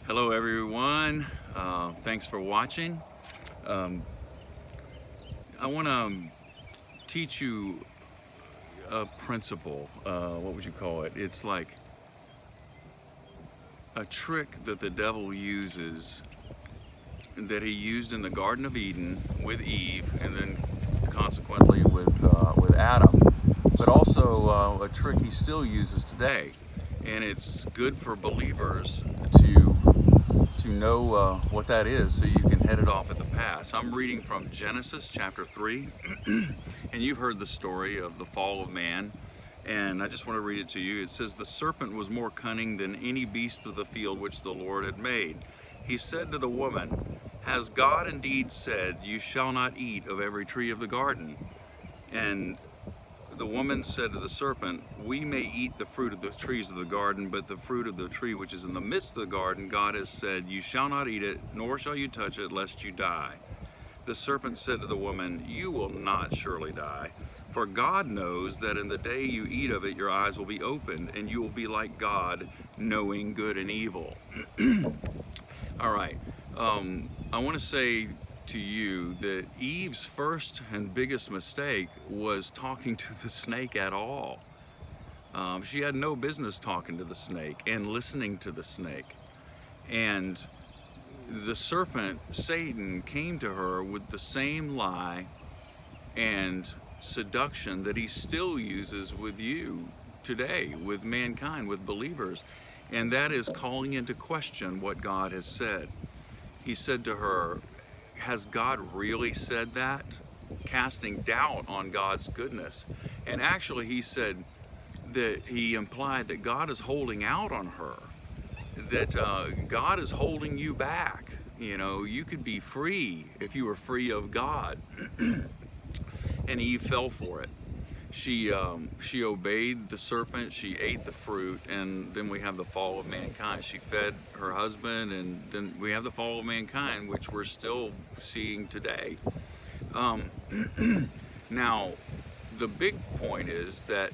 Hello everyone, thanks for watching. I want to teach you a principle, what would you call it? It's like a trick that the devil uses, that he used in the Garden of Eden with Eve, and then consequently with Adam, but also a trick he still uses today. And it's good for believers to know what that is, so you can head it off at the pass. I'm reading from Genesis chapter 3, and you've heard the story of the fall of man, and I just want to read it to you. It says, "The serpent was more cunning than any beast of the field which the Lord had made. He said to the woman, 'Has God indeed said, you shall not eat of every tree of the garden?' And the woman said to the serpent, 'We may eat the fruit of the trees of the garden, but the fruit of the tree which is in the midst of the garden, God has said, you shall not eat it, nor shall you touch it, lest you die.' The serpent said to the woman, 'You will not surely die, for God knows that in the day you eat of it, your eyes will be opened, and you will be like God, knowing good and evil.'" All right, I want to say to you that Eve's first and biggest mistake was talking to the snake at all. She had no business talking to the snake and listening to the snake. And the serpent, Satan, came to her with the same lie and seduction that he still uses with you today, with mankind, with believers. And that is calling into question what God has said. He said to her, "Has God really said that?" Casting doubt on God's goodness. And actually he said that he implied that God is holding out on her, that God is holding you back. You know, you could be free if you were free of God. And Eve fell for it. She obeyed the serpent, she ate the fruit, and then we have the fall of mankind. She fed her husband, and then we have the fall of mankind, which we're still seeing today. Now, the big point is that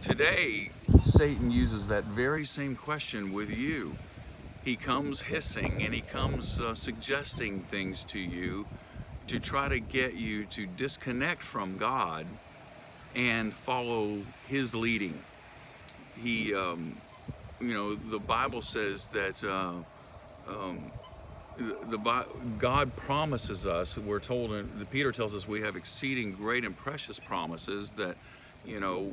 today, Satan uses that very same question with you. He comes hissing, and he comes suggesting things to you to try to get you to disconnect from God and follow his leading. He, the Bible says that God promises us, we're told, Peter tells us we have exceeding great and precious promises, that,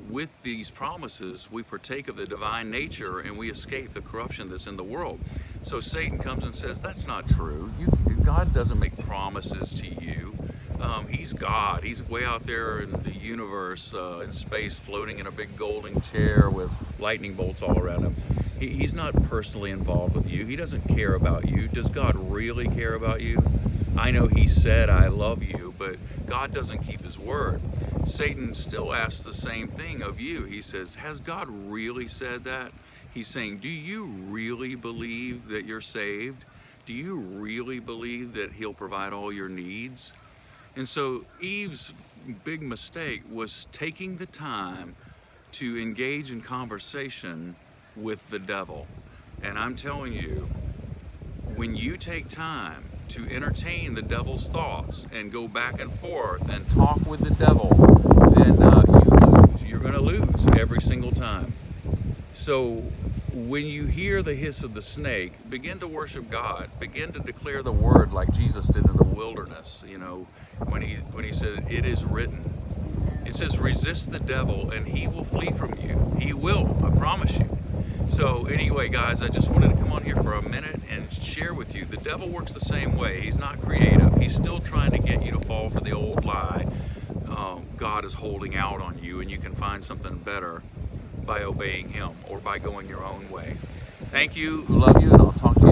with these promises, we partake of the divine nature and we escape the corruption that's in the world. So Satan comes and says, that's not true. God doesn't make promises to you. He's God. He's way out there in the universe, in space, floating in a big golden chair with lightning bolts all around him. He's not personally involved with you. He doesn't care about you. Does God really care about you? I know he said, "I love you," but God doesn't keep his word. Satan still asks the same thing of you. He says, "Has God really said that?" He's saying, "Do you really believe that you're saved? Do you really believe that he'll provide all your needs?" And so Eve's big mistake was taking the time to engage in conversation with the devil. And I'm telling you, when you take time to entertain the devil's thoughts and go back and forth and talk with the devil, then you lose. You're going to lose every single time. So when you hear the hiss of the snake, begin to worship God. Begin to declare the word like Jesus did in the wilderness, when he said, "It is written." It says, resist the devil and he will flee from you. He will, I promise you. So anyway, guys, I just wanted to come on here for a minute and share with you. The devil works the same way. He's not creative. He's still trying to get you to fall for the old lie. God is holding out on you, and you can find something better by obeying him or by going your own way. Thank you. Love you, and I'll talk to you